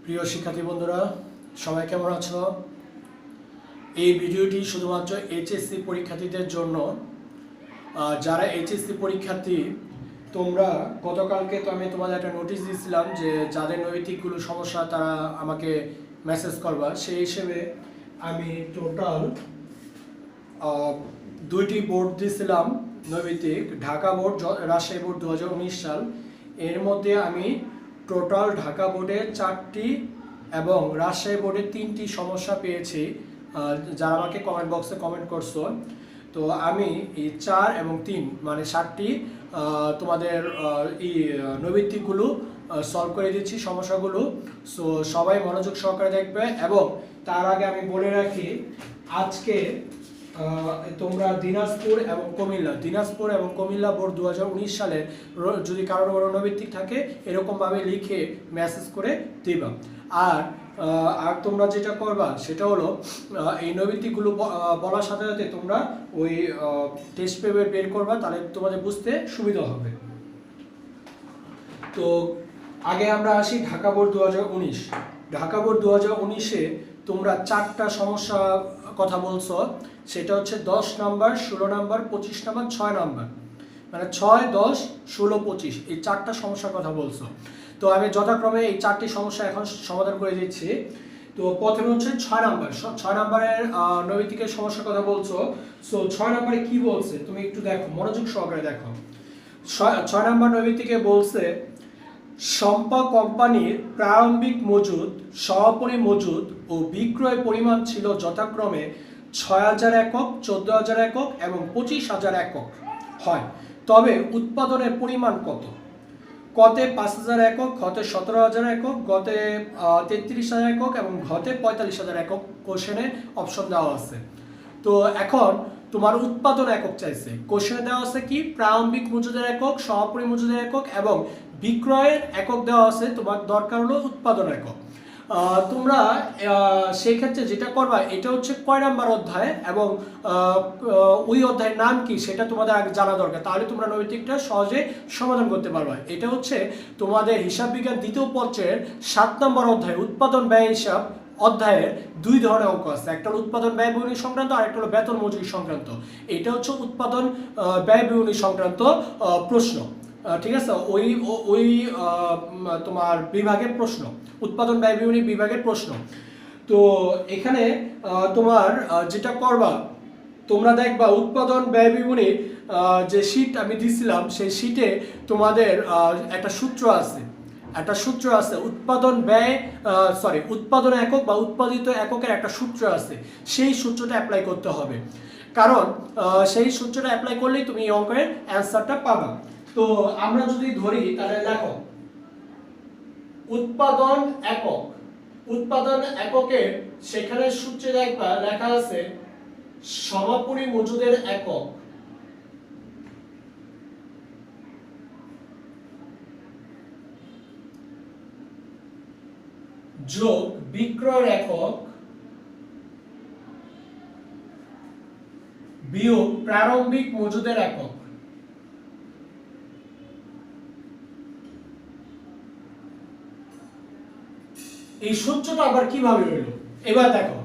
প্রিয় শিক্ষার্থী বন্ধুরা, সবাই কেমন আছো? এই ভিডিওটি শুধুমাত্র এইচএসসি পরীক্ষার্থীদের জন্য। যারা এইচএসসি পরীক্ষার্থী, তোমরা গতকালকে তো আমি তোমাদের একটা নোটিশ দিয়েছিলাম যে যাদের নৈতিকগুলো সমস্যা তারা আমাকে মেসেজ করবা। সেই হিসেবে আমি টোটাল দুইটি বোর্ড দিয়েছিলাম নৈতিক, ঢাকা বোর্ড, রাজশাহী বোর্ড 2019 সাল। এর মধ্যে আমি টোটাল ঢাকা বোর্ডে 4টি এবং রাজশাহী বোর্ডে 3টি সমস্যা পেয়েছি, যারা আমাকে কমেন্ট বক্সে কমেন্ট করছো। তো আমি এই 4 এবং 3 মানে 7টি তোমাদের এই নৈতিকগুলো সলভ করে দিচ্ছি সমস্যাগুলো। সো সবাই মনোযোগ সহকারে দেখবে। এবং তার আগে আমি বলে রাখি, আজকে তোমরা দিনাজপুর এবং কুমিল্লা বোর্ড 2019 সালে যদি কারোর বড় নৈতিক থাকে এরকমভাবে লিখে মেসেজ করে দিবা। আর তোমরা যেটা করবা সেটা হলো এই নৈতিকগুলো বলার সাথে সাথে তোমরা ওই টেস্ট পেপার বের করবা, তাহলে তোমাদের বুঝতে সুবিধা হবে। তো আগে আমরা আসি ঢাকা বোর্ড 2019। ঢাকা বোর্ড 2019-এ তোমরা 4টা সমস্যা কথা বলছো, সেটা হচ্ছে 10 নাম্বার, 16 নাম্বার, 25 নাম্বার, 6 নাম্বার, মানে 6, 10, 16, 25 এই 4টা সমস্যার কথা বলছো। তো আমি যথাক্রমে এই 4টি সমস্যা এখন সমাধান করে দিচ্ছি। তো প্রথমে হচ্ছে 6 নাম্বার, 6 নাম্বারের নৈতিকের সমস্যার কথা বলছো। সো 6 নাম্বারে কি বলছে তুমি একটু দেখো, মনোযোগ সহকারে দেখো। 6 নাম্বার নৈতিকে বলছে সম্পা কোম্পানির প্রারম্ভিক মজুদ, সমাপনী মজুদ ও বিক্রয় পরিমাণ ছিল যথাক্রমে 6,000 একক, 14,000 একক এবং 25,000 একক হয়। তবে উৎপাদনের পরিমাণ কত? কতে 5,000 একক, ঘতে 17,000 একক, গতে 33,000 একক এবং ঘতে 45,000 একক। কোশ্চেনে অপশন দেওয়া আছে। তো এখন তোমার উৎপাদন একক চাইছে। কোশ্চেনে দেওয়া আছে কি? প্রারম্ভিক মজুদের একক, সমাপনী মজুদের একক এবং বিক্রয়ের একক দেওয়া আছে। তোমার দরকার হলো উৎপাদন একক। তোমরা সেই ক্ষেত্রে যেটা করবা, এটা হচ্ছে কয় নাম্বার অধ্যায় এবং ওই অধ্যায়ের নাম কি সেটা তোমাদের আগে জানা দরকার, তাহলে তোমরা নৈতিকটা সহজে সমাধান করতে পারবা। এটা হচ্ছে তোমাদের হিসাব বিজ্ঞান 2য় পত্রের 7 নম্বর অধ্যায় উৎপাদন ব্যয় হিসাব অধ্যায়ের 2 ধরনের অঙ্ক আছে। একটা হলো উৎপাদন ব্যয় বিবরণী সংক্রান্ত আর একটা হলো বেতন মজুরি সংক্রান্ত। এটা হচ্ছে উৎপাদন ব্যয় বিবরণী সংক্রান্ত প্রশ্ন, ঠিক আছে? ওই তোমার বিভাগের প্রশ্ন, উৎপাদন ব্যয় বিবরণী বিভাগের প্রশ্ন। তো এখানে তোমার যেটা করবা, তোমরা দেখবা উৎপাদন ব্যয় বিবরণী যে শীট আমি দিছিলাম সেই শীটে তোমাদের একটা সূত্র আছে, উৎপাদন ব্যয় উৎপাদন একক বা উৎপাদিত এককের একটা সূত্র আছে। সেই সূত্রটা অ্যাপ্লাই করতে হবে, কারণ সেই সূত্রটা অ্যাপ্লাই করলেই তুমি এই অঙ্কের অ্যান্সারটা পাবা। তো আমরা যদি ধরি তাহলে দেখো, উৎপাদন এককের সেখানে সূত্রে দেখবা লেখা আছে সমাপনী মজুদের একক যোগ বিক্রয়ের একক বিয়োগ প্রারম্ভিক মজুদের একক। এই সূত্রটা আবার কিভাবে হলো এবার দেখো।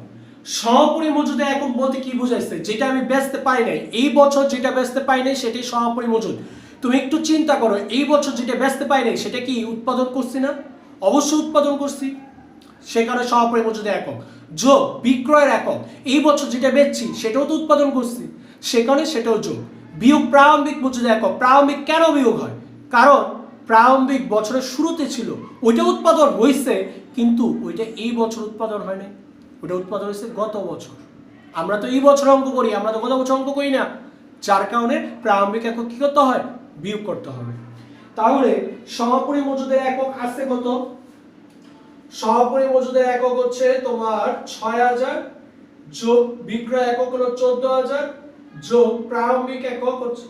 সমাপনী মজুদের একক বলতে কি বুঝাইছে? যেটা আমি বেচতে পাই নাই, এই বছর যেটা বেচতে পাই নাই সেটাই সমাপনী মজুদ। তুমি একটু চিন্তা করো, এই বছর যেটা বেচতে পাই নাই সেটা কি উৎপাদন করছি না? অবশ্যই উৎপাদন করছি, সেখানে সমাপনী মজুদের একক যোগ বিক্রয়ের একক। এই বছর যেটা বেচছি সেটাও তো উৎপাদন করছি, সেখানে সেটাও যোগ বিয়োগ প্রারম্ভিক মজুদের একক। প্রারম্ভিক কেন বিয়োগ হয়? কারণ প্রারম্ভিক বছরের শুরুতে ছিল, ওইটা উৎপাদন হয়েছে, কিন্তু ওইটা এই বছর উৎপাদন হয় নাই, ওটা উৎপাদন হয়েছে গত বছর। আমরা তো এই বছর অঙ্ক করি, আমরা তো গত বছর অঙ্ক করি না, যার কারণে প্রারম্ভিক একক কি করতে হয়? বিয়োগ করতে হবে। তাহলে সমাপনী মজুদের একক আছে কত? সমাপনী মজুদের একক হচ্ছে তোমার 6,000 যোগ বিক্রয় একক হলো 14,000 যোগ প্রারম্ভিক একক হচ্ছে,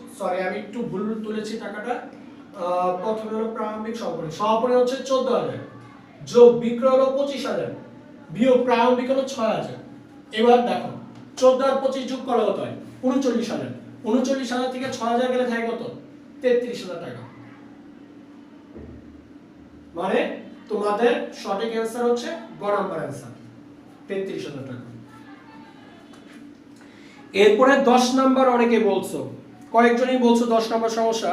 আমি একটু ভুল তুলেছি টাকাটা। প্রথমে হলো প্রারম্ভিক সমাপনী হচ্ছে 14,000 যোগ বিক্রয় হলো 25,000 বিয়োগ প্রারম্ভিক হলো 6,000। এবার দেখো 14 আর 25 যোগ করা কত হয়? 39,000। 39,000 থেকে 6,000 গেলে থাকে কত? 33,000 টাকা। মানে তোমাদের সঠিক অ্যান্সার হচ্ছে গ নাম্বার অ্যান্সার 33,000 টাকা। এরপরে 10 নাম্বার অনেকে বলছো, কয়েকজনই বলছো 10 নাম্বার সমস্যা।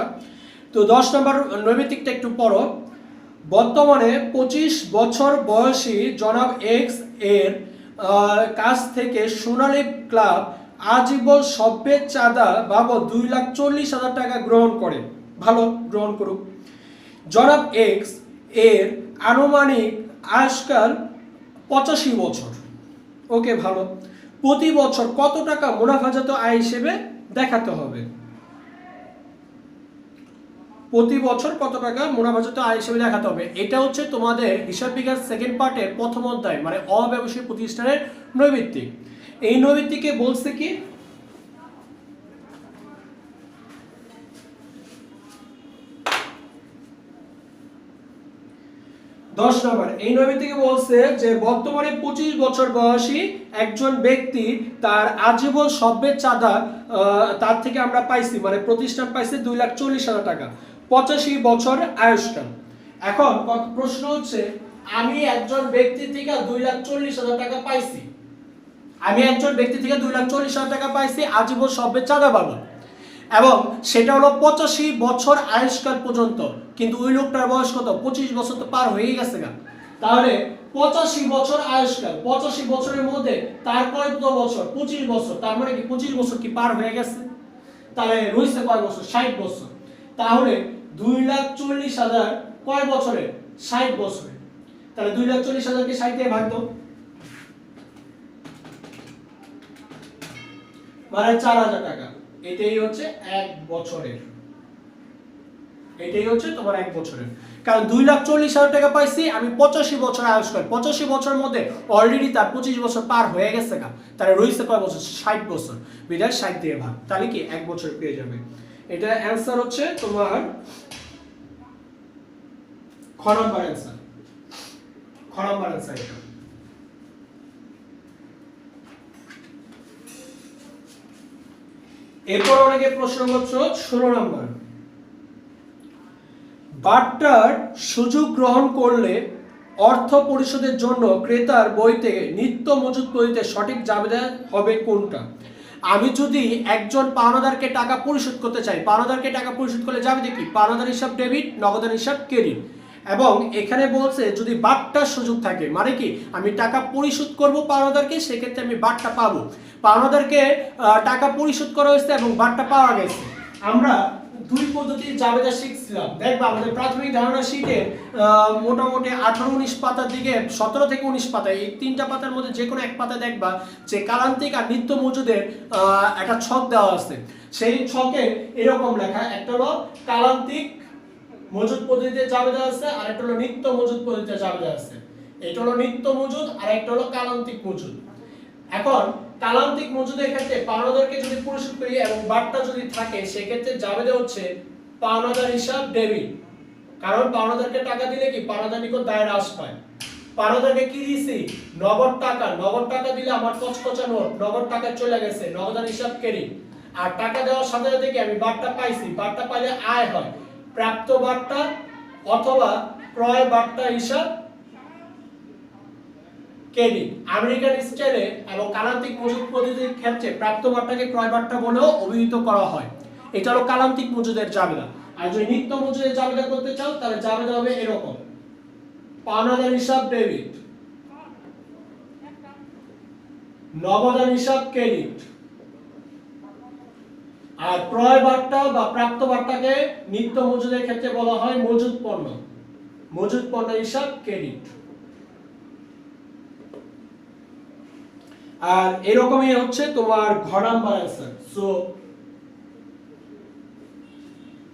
তো 10 নাম্বার নৈমিত্তিকটা একটু পড়ো। বর্তমানে 25 বছর বয়সী জনাব এক্স এর কাছ থেকে সোনালী ক্লাব আজীবন সভ্যের চাঁদা বাবদ 2,40,000 টাকা গ্রহণ করে। ভালো, গ্রহণ করুক। জনাব এক্স এর আনুমানিক আয়ুষ্কাল 85 বছর। ওকে, ভালো। প্রতি বছর কত টাকা মুনাফাজাত আয় হিসেবে দেখাতে হবে? প্রতি বছর কত টাকা মুনাফাজাত আয় হিসেবে দেখাতে হবে, এটা হচ্ছে তোমাদের হিসাব বিজ্ঞান সেকেন্ড পার্টের প্রথম অধ্যায়, মানে অব্যবসায়িক প্রতিষ্ঠানের নৈমিত্তিক। এই নৈমিত্তিকে বলছে কি, 10 নম্বর এই নৈমিত্তিকে বলছে যে বর্তমানে 25 বছর বয়সী একজন ব্যক্তি তার আজীবন সভ্যের চাঁদা তার থেকে আমরা পাইছি, মানে প্রতিষ্ঠান পাইছে 2,40,000 টাকা, 85 বছর আয়ুষ্কাল। এখন প্রশ্ন হচ্ছে, আমি একজন ব্যক্তি থেকে 2,40,000 টাকা পাইছি, আমি একজন ব্যক্তি থেকে 2,40,000 টাকা পাইছি আজীবন সভ্যের চাঁদা বাবদ, এবং সেটা হলো 85 বছর আয়ুষ্কাল পর্যন্ত। কিন্তু ওই লোকটার বয়স কত? 25 বছর তো পার হয়ে গেছে গা। তাহলে 85 বছর আয়ুষ্কাল, 85 বছরের মধ্যে তার কত বছর? 25 বছর। তার মানে কি 25 বছর কি পার হয়ে গেছে? তাহলে রয়েছে কয় বছর? 60 বছর। তাহলে 2,40,000 কয় বছরে? 60 বছরে। তাহলে 2,40,000 কে 60 দিয়ে ভাগ দাও, মানে 4,000 টাকা। এটাই হচ্ছে এক বছরের, এটাই হচ্ছে তোমার এক বছরের। কারণ 2,40,000 টাকা পাইছি আমি 85 বছর আয়ুষ্কাল, 85 বছরের মধ্যে অলরেডি তার 25 বছর পার হয়ে গেছে গা। তাহলে রয়েছে কয় বছর? 60 বছর। বিধায় 60 দিয়ে ভাগ, তাহলে কি এক বছর পেয়ে যাবে। এটা অ্যান্সার হচ্ছে তোমার খ নাম্বার অ্যান্সার, খ নাম্বার অ্যান্সার এটা। এরপর অনেকে প্রশ্ন করছো 16 নাম্বার, বার্টার সুযোগ গ্রহণ করলে অর্থ পরিশোধের জন্য ক্রেতার বই থেকে নিত্য মজুদ পদ্ধতিতে সঠিক জাবেদা হবে কোনটা? আমি যদি একজন পাওনাদারকে টাকা পরিশোধ করতে চাই, পাওনাদারকে টাকা পরিশোধ করলে জাবেদা কি? পাওনাদার হিসাব ডেবিট, নগদান হিসাব ক্রেডিট। এবং এখানে বলছে যদি বাট্টার সুযোগ থাকে, মানে কি আমি টাকা পরিশোধ করব পাওনাদারকে, সেক্ষেত্রে আমি বাট্টা পাবো। পাওনাদারকে টাকা পরিশোধ করা হয়েছে এবং বাট্টা পাওয়া গেছে। আমরা দুই পদ্ধতির জাবেদা শিখছিলাম। দেখবা আমাদের প্রাথমিক ধারণা শীটে মোটামুটি 18-19 পাতার দিকে, 17 থেকে 19 পাতা, এই তিনটা পাতার মধ্যে যে কোনো এক পাতা দেখবা যে কালান্তিক আর নিত্য মজুদের একটা ছক দেওয়া আছে। সেই ছকে এরকম লেখা, একটা হলো কালান্তিক মজুদ পদ্ধতিতে জাবেদা আছে, আর একটা হলো নিত্য মজুদ পদ্ধতিতে জাবেদা আছে। এটা হলো নিত্য মজুদ আর একটা হলো কালান্তিক মজুদ। এখন কালান্তিক মজুদের ক্ষেত্রে পাওনাদারকে যদি পরিশোধ করি এবং বাট্টা যদি থাকে, সেক্ষেত্রে জাবেদা হচ্ছে পাওনাদার হিসাব ডেবিট। কারণ পাওনাদারকে টাকা দিলে কি পাওনাদার নিকট দায়ের হ্রাস পায়। পাওনাদারকে কি দিছি? নগদ টাকা। নগদ টাকা দিলে আমার কচকচা নোট, নগদ টাকা চলে গেছে, নগদান হিসাব ক্রেডিট। আর টাকা দেওয়ার সাথে সাথে কি আমি বাট্টা পাইছি, বাট্টা পাইলে আয় হয়, প্রাপ্ত বাট্টা অথবা ক্রয় বাট্টা হিসাব ক্রেডিট। আমেরিকান স্টাইলে এবং কালান্তিক মজুদ পদ্ধতির ক্ষেত্রে প্রাপ্ত বাট্টাকে ক্রয় বাট্টা বলেও অভিহিত করা হয়। এটা হলো কালান্তিক মজুদের জাবেদা। আর যদি নিত্য মজুদের জাবেদা করতে চাও তাহলে জাবেদা হবে এরকম, পাওনাদার হিসাব ডেবিট, নগদান হিসাব ক্রেডিট, আর ক্রয় বাট্টা বা প্রাপ্ত বাট্টাকে নিত্য মজুদের ক্ষেত্রে বলা হয় মজুদ পণ্য, মজুদ পণ্য হিসাব ক্রেডিট। আর এরকমই হচ্ছে তোমার ঘ নাম্বার অ্যান্সার। সো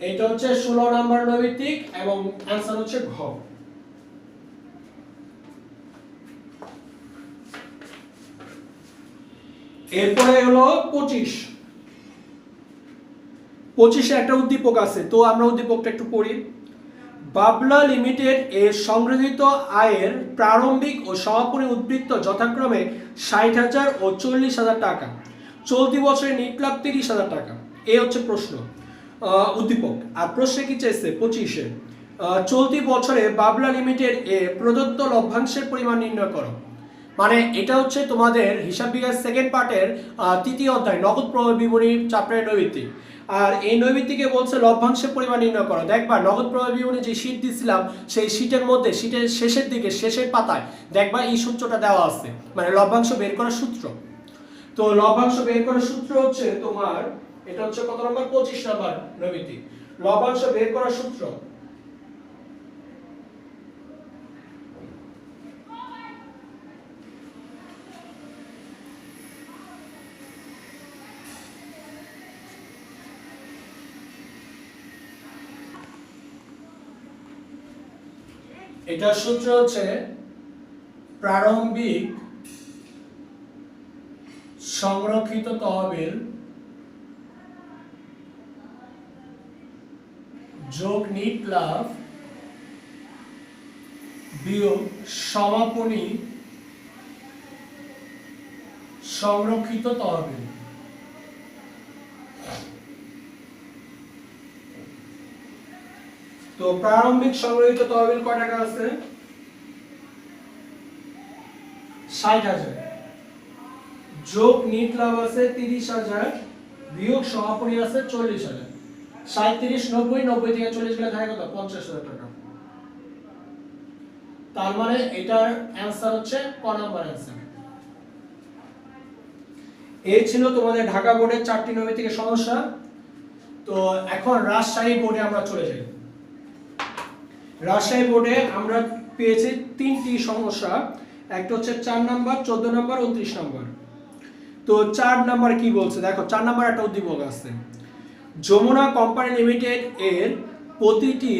এটা হচ্ছে 16 নাম্বার নৈমিত্তিক এবং অ্যান্সার হচ্ছে ঘ। এরপরে হলো 25 একটা উদ্দীপক আছে, তো আমরা উদ্দীপকটা একটু পড়ি। বাবলা লিমিটেড এর সংগৃহীত আয়ের প্রারম্ভিক ও সমাপনী উদ্বৃত্ত যথাক্রমে 60,000 ও 40,000 টাকা, চলতি বছরে নিট লাভ 30,000 টাকা। এই হচ্ছে প্রশ্ন, উদ্দীপক। আর প্রশ্নে কি চাইছে 25-এ চলতি বছরে বাবলা লিমিটেড এ প্রদত্ত লভ্যাংশের পরিমাণ নির্ণয় করো। মানে এটা হচ্ছে তোমাদের হিসাব বিজ্ঞান সেকেন্ড পার্টের তৃতীয় অধ্যায় নগদ প্রবাহ বিবরণী চ্যাপ্টারের নৈবিত্তিক। আর এই নৈবিত্তিকে বলছে লভ্যাংশের পরিমাণ নির্ণয় করো। দেখবা নগদ প্রবাহ বিবরণী যে শীট দিছিলাম সেই শীটের মধ্যে শীটের শেষের দিকে শেষের পাতায় দেখবা এই সূত্রটা দেওয়া আছে, মানে লভ্যাংশ বের করার সূত্র। তো লভ্যাংশ বের করার সূত্র হচ্ছে তোমার এটা হচ্ছে কত নম্বর 25 নম্বর নৈবিত্তিক। লভ্যাংশ বের করার সূত্র এটার সূত্র হচ্ছে প্রারম্ভিক সংরক্ষিত তহবিল যোগ নিট লাভ বিয়োগ সমাপনী সংরক্ষিত তহবিল। তো প্রারম্ভিক সংরক্ষিত তহবিল কত টাকা আছে? 60,000 যোগ নিট লাভ আছে 30,000 বিয়োগ সমাপনী আছে 40,000। 60 30 90 90 থেকে 40 গেলে থাকে কত? 50,000 টাকা। তার মানে এটার অ্যানসার হচ্ছে ক নাম্বার অ্যানসার। এই ছিল তোমাদের ঢাকা বোর্ডের 4টি নৈবিত্তিক সমস্যা। তো এখন রাজশাহী বোর্ডে আমরা চলে যাই। রাজশাহী বোর্ডে আমরা পেয়েছি 3টি সমস্যা। একটা হচ্ছে 4 নাম্বার, 14 নাম্বার, 29 নাম্বার। তো 4 নাম্বার কি বলছে দেখো, 4 নাম্বার একটা উদ্দীপক আছে। যমুনা কোম্পানি লিমিটেড এর প্রতিটি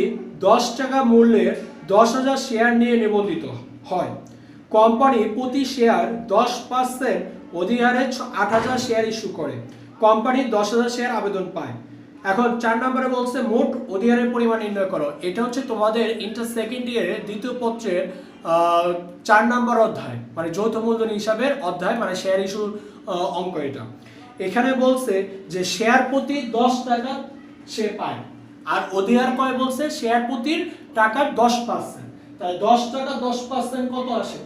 10 টাকা মূল্যের 10,000 শেয়ার নিয়ে নিবন্ধিত হয়। কোম্পানি প্রতি শেয়ার 10% অধিহারে 8,000 শেয়ার ইস্যু করে। কোম্পানি 10,000 শেয়ার আবেদন পায়। এখন 4 নম্বরে বলছে মোট অধিহারের পরিমাণ নির্ণয় করো। এটা হচ্ছে তোমাদের ইন্টার সেকেন্ড ইয়ারের দ্বিতীয় পত্রের 4 নম্বর অধ্যায়, মানে যৌথ মূলধন হিসাবের অধ্যায়, মানে শেয়ার ইস্যুর অঙ্ক এটা। এখানে বলছে যে শেয়ার প্রতি 10 টাকা সে পায়, আর অধিহার কয় বলছে শেয়ার প্রতি টাকার 10%। তাই 10 টাকা 10% কত আসে?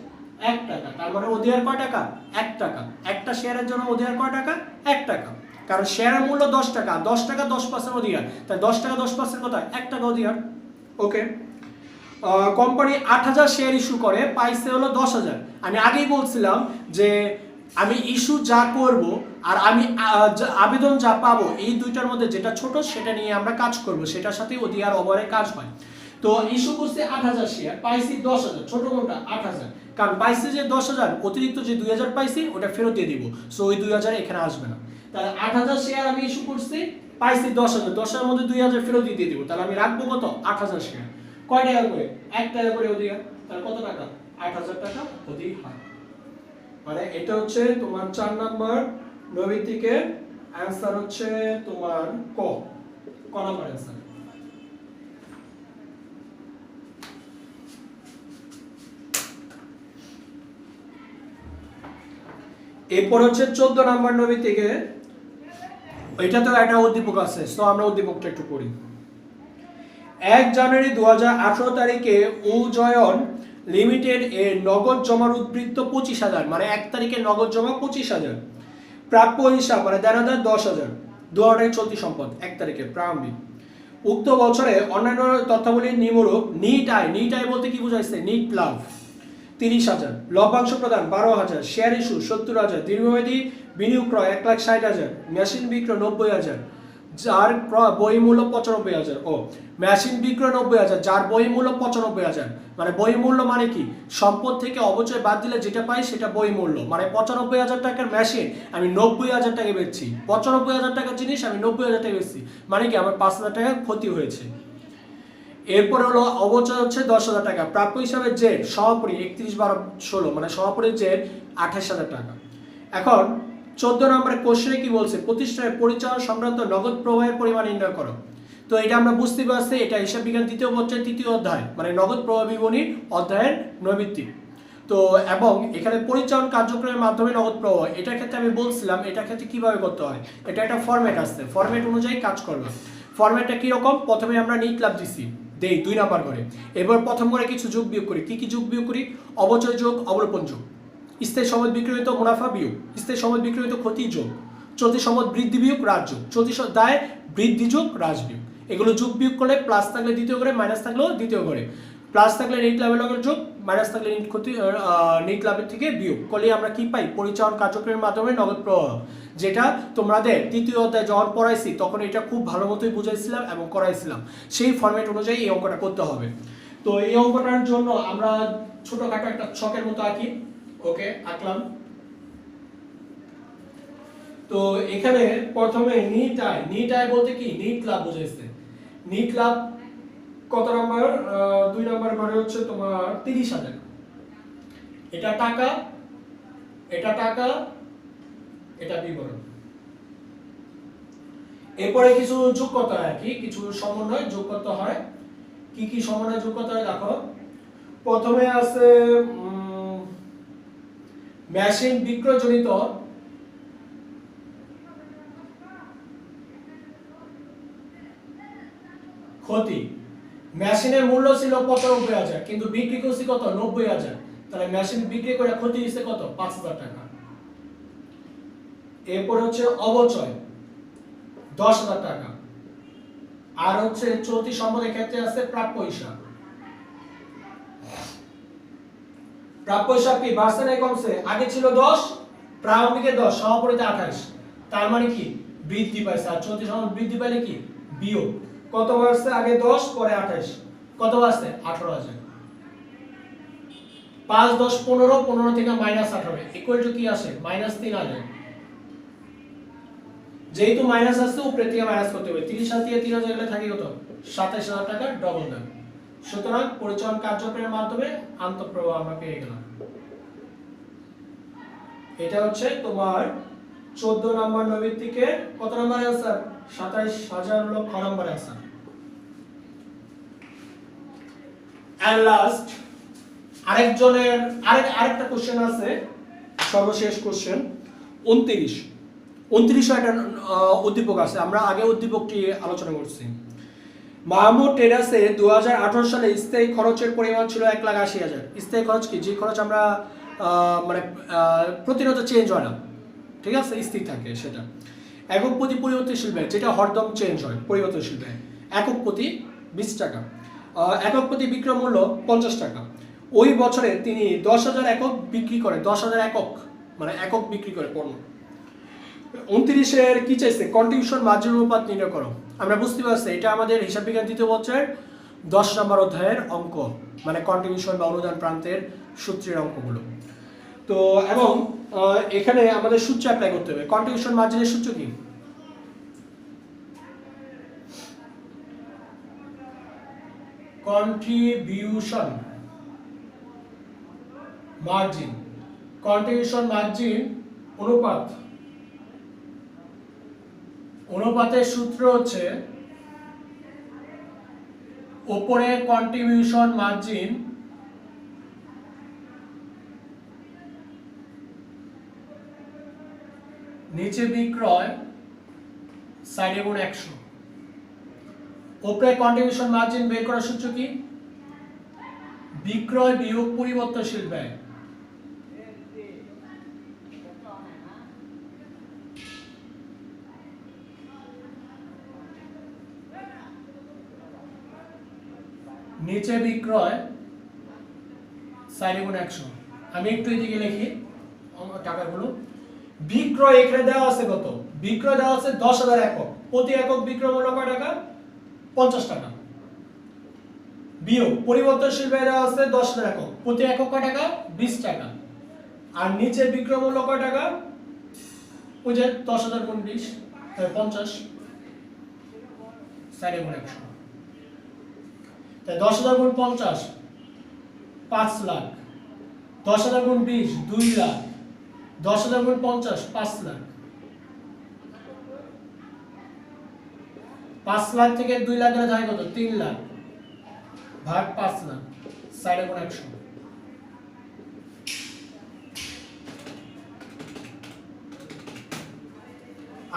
1 টাকা। তার মানে অধিহার কয় টাকা? 1 টাকা। একটা শেয়ারের জন্য অধিহার কয় টাকা? 1 টাকা। কারণ শেয়ারের মূল্য 10 টাকা, 10 টাকা 10% অধিহার, তাই 10 টাকা 10% কত? 1 টাকা অধিহার। ওকে। কোম্পানি 8,000 শেয়ার ইস্যু করে, পাইছে হলো 10,000। আমি আগেই বলছিলাম যে আমি ইস্যু যা করব আর আমি আবেদন যা পাবো এই দুইটার মধ্যে যেটা ছোট সেটা নিয়ে আমরা কাজ করব, সেটার সাথে অধিহার ওভারের কাজ হয়। তো ইস্যু করছে 8,000 শেয়ার, পাইছি 10,000। ছোট কোনটা? 8,000। কারণ পাইছি যে 10,000, অতিরিক্ত যে 2,000 পাইছি ওটা ফেরত দিয়ে দিব, সো ওই 2,000 এখানে আসবে না। তাহলে 8,000 শেয়ার আমি ইস্যু করছি, পাইছি 10,000, 10,000 এর মধ্যে 2,000 ফেরত দিয়ে দিব। তাহলে আমি রাখবো কত? 8,000 শেয়ার। কয় টাকা করে? 1 টাকা করে অধিহার। তাহলে কত টাকা? 8,000 টাকা অধিহার। মানে এটা হচ্ছে তোমার 4 নাম্বার নৈবিত্তিকের অ্যানসার হচ্ছে তোমার ক নাম্বার অ্যানসার। এরপর হচ্ছে 14 নাম্বার নৈবিত্তিকে, এটাতেও একটা উদ্দীপক আছে, তো আমরা উদ্দীপকটা একটু পড়ি। 1 জানুয়ারি 2018 তারিখে উজয়ন লিমিটেড এর নগদ জমার উদ্বৃত্ত 25,000, মানে 1 তারিখে নগদ জমা 25,000। প্রাপ্য হিসাব মানে দেনাদার 10,000। দুয়ারে চলতি সম্পদ 1 তারিখে প্রারম্ভিক। উক্ত বছরে অন্যান্য তথ্যাবলী নিম্নরূপ: নিট আয় বলতে কি বোঝাইছে? নিট লাভ 30,000, লভ্যাংশ প্রদান 12,000, শেয়ার ইস্যু 70,000, দীর্ঘমেয়াদী বিনিয়োগ ক্রয় 1,60,000, মেশিন বিক্রয় 90,000, যার বই মূল্য 95,000। ও মেশিন বিক্রয় 90,000, যার বই মূল্য 95,000। মানে বই মূল্য মানে কি? সম্পদ থেকে অবচয় বাদ দিলে যেটা পাই সেটা বই মূল্য। মানে 95,000 টাকার মেশিন আমি 90,000 টাকা বেচছি, 95,000 টাকার জিনিস আমি 90,000 টাকা বেচছি, মানে কি আমার 5,000 টাকা ক্ষতি হয়েছে। এরপর হলো অবচয় হচ্ছে 10,000 টাকা। প্রাপ্য হিসাবে জেড সমাপনী 31/12/16, মানে সমাপনী জেড 28,000 টাকা। এখন 14 নম্বরের কোশ্চেনে কি বলছে? প্রতিষ্ঠানের পরিচালনা সংক্রান্ত নগদ প্রবাহের পরিমাণ নির্ণয় করো। তো এটা আমরা বুঝতে পারছি, এটা হিসাব বিজ্ঞান দ্বিতীয় পত্রের 3য় অধ্যায়, মানে নগদ প্রবাহ বিবরণী অধ্যায়ের নৈবিত্তিক। তো এবং এখানে পরিচালন কার্যক্রমের মাধ্যমে নগদ প্রবাহ, এটার ক্ষেত্রে আমি বলছিলাম এটার ক্ষেত্রে কিভাবে করতে হয়। এটা একটা ফরম্যাট আছে, ফরম্যাট অনুযায়ী কাজ করবে। ফরম্যাটটা কি রকম? প্রথমে আমরা নিট লাভ দিছি, দেই 2 নাম্বার করে। এবার প্রথম করে কিছু যোগ বিয়োগ করি। কি কি যোগ বিয়োগ করি? অবচয় যোগ, অবলোপন যোগ, স্থায়ী সম্পদ বিক্রয়িত মুনাফা বিয়োগ, স্থায়ী সম্পদ বিক্রয়িত ক্ষতি যোগ, চলতি সম্পদ বৃদ্ধি বিয়োগ হ্রাস যোগ, চলতি দায় বৃদ্ধি যোগ হ্রাস বিয়োগ। এগুলো যোগ বিয়োগ করলে প্লাস থাকলে দ্বিতীয় করে, মাইনাস থাকলেও দ্বিতীয় করে। প্লাস থাকলে নেট লাভের লগে যোগ, মাইনাস থাকলে নেট ক্ষতি নেট লাভের থেকে বিয়োগ করলে আমরা কি পাই? পরিচালন কার্যক্রমের মাধ্যমে নগদ প্রবাহ, যেটা তোমাদের তৃতীয় অধ্যায়ে যখন পড়াইছি তখন এটা খুব ভালো মতোই বুঝাইছিলাম এবং করাইছিলাম। সেই ফরম্যাট অনুযায়ী এই অঙ্কটা করতে হবে। তো এই অঙ্কটার জন্য আমরা ছোটখাটো একটা ছকের মতো আঁকি। ওকে, আঁকলাম। তো এখানে প্রথমে নিট আয় বলতে কি? নিট লাভ বুঝাইছে। নিট লাভ কত নাম্বার? 2 নাম্বার মানে হচ্ছে তোমার 30,000। এটা টাকা, এটা টাকা, এটা বিবরণ। এরপরে কিছু যোগ করতে হয়, কি কিছু সমন্বয় যোগ করতে হয়। কি কি সমন্বয় যোগ করতে হয় দেখো। প্রথমে আছে মেশিন বিক্রয়জনিত ক্ষতি। মেশিনের মূল্য ছিল 95,000 কিন্তু বিক্রি করছি কত? 90,000। তাহলে মেশিন বিক্রি করে ক্ষতি হয়েছে কত? 5,000 টাকা। এরপর হচ্ছে অবচয় 10,000 টাকা। আর হচ্ছে চলতি সম্পদের ক্ষেত্রে আছে প্রাপ্য হিসাব। প্রাপ্য হিসাব কি? বাড়ছে না কমছে? আগে ছিল 10, প্রারম্ভিকে 10, সমাপনীতে 28। তার মানে কি? বৃদ্ধি পাইছে। আর চলতি সম্পদ বৃদ্ধি পাইলে কি? বিয়োগ। কত বাড়ছে? আগে 10, পরে 28। কত বাড়ছে? 18,000। 5 10 15, 15 থেকে -18 ইকুয়াল টু কি আসে? -3,000। যেহেতু মাইনাস আসছে উপরে থেকে মাইনাস করতে হবে। 30,000 থেকে 3,000 গেলে থাকে কত? 27,000 টাকা ডবল দাম। সুতরাং পরিচালন কার্যক্রমের মাধ্যমে আন্তঃপ্রবাহ আমরা পেয়ে গেলাম। এটা হচ্ছে তোমার 14 নাম্বার নৈমিত্তিকে কত নাম্বার आंसर? 27,000 হলো খ নাম্বার आंसर। এন্ড লাস্ট আরেকজনের আরেকটা কোশ্চেন আছে, সর্বশেষ কোশ্চেন 29 একটা উদ্দীপক আছে। আমরা আগে উদ্দীপকটি আলোচনা করছি। মাহমুদ টেরাসে 2018 সালে স্থায়ী খরচের পরিমাণ ছিল 1,80,000। স্থায়ী খরচ কি? যে খরচ আমরা মানে প্রতিনিয়ত চেঞ্জ হয় না, ঠিক আছে, স্থির থাকে সেটা। একক প্রতি পরিবর্তনশীল ব্যয়, যেটা হরদম চেঞ্জ হয়, পরিবর্তনশীল ব্যয়। একক প্রতি 20 টাকা। একক প্রতি বিক্রয় মূল্য 50 টাকা। ওই বছরে তিনি 10,000 একক বিক্রি করে, 10,000 একক মানে একক বিক্রি করে পণ্য। 29 কি চাইছে? কন্ট্রিবিউশন মার্জিন অনুপাত নির্ণয় করো। আমরা বুঝতে পারছি এটা আমাদের হিসাব বিজ্ঞান তৃতীয় বছরের 10 নম্বর অধ্যায়ের অঙ্ক, মানে কন্ট্রিবিউশন বা অনুদান প্রান্তের সূত্রের অঙ্কগুলো। তো এবং এখানে আমাদের সূত্র অ্যাপ্লাই করতে হবে। কন্ট্রিবিউশন মার্জিনের সূত্র কি? কন্ট্রিবিউশন মার্জিন অনুপাতের সূত্র হচ্ছে উপরে কন্ট্রিবিউশন মার্জিন নিচে বিক্রয় সাইডে গুণ 100। উপরে কন্ট্রিবিউশন মার্জিন বের করার সূত্র কি? বিক্রয় বিয়োগ পরিবর্তনশীল ব্যয়। নিচে বিক্রয় সাইডে গুণ 100। আমি একটু এদিকে লিখি টাকাগুলো। বিক্রয় এখানে দেওয়া আছে কত? বিক্রয় দেওয়া আছে 10,000 একক। প্রতি একক বিক্রয় মূল্য কয় টাকা? 50 টাকা। বিয়োগ পরিবর্তনশীল ব্যয় দেওয়া আছে 10,000 একক। প্রতি একক কয় টাকা? 20 টাকা। আর নিচে বিক্রয় মূল্য কয় টাকা? ওই যে 10,000 গুণ 20 50 সাইডে গুণ 100। তাই 10,000 গুণ 50 5 লাখ। 10,000 গুণ 20 2 লাখ। 10,000 গুণ 50 5 লাখ। 5 লাখ থেকে 2 লাখ গেলে থাকে কত? 3 লাখ ভাগ 5 লাখ সাইডে গুণ 100।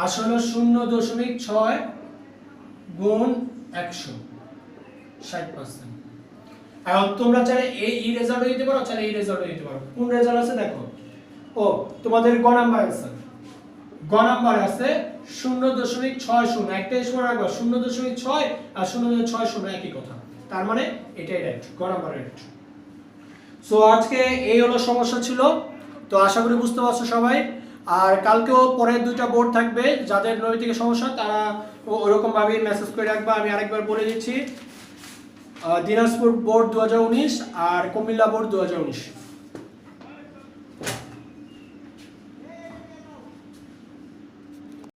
আসলে 0.6 গুণ 100 60%। এখন তোমরা চাইলে এই রেজাল্ট দিতে পারো, চাইলে এই রেজাল্ট দিতে পারো। কোন রেজাল্ট আছে দেখো, ও তোমাদের গ নাম্বার আছে, গ নাম্বার আছে 0.60, একটাই সময় রাখবা 0.6 আর 0.60 একই কথা, তার মানে এটাই রাইট, গ নাম্বার রাইট। সো আজকে এই হলো সমস্যা ছিল, তো আশা করি বুঝতে পারছো সবাই। আর কালকেও পরের দুইটা বোর্ড থাকবে, যাদের নৈতিক সমস্যা তারা ওরকম ভাবে মেসেজ করে রাখবা। আমি আরেকবার বলে দিচ্ছি, দিনাজপুর বোর্ড 2019 আর কুমিল্লা বোর্ড 2019।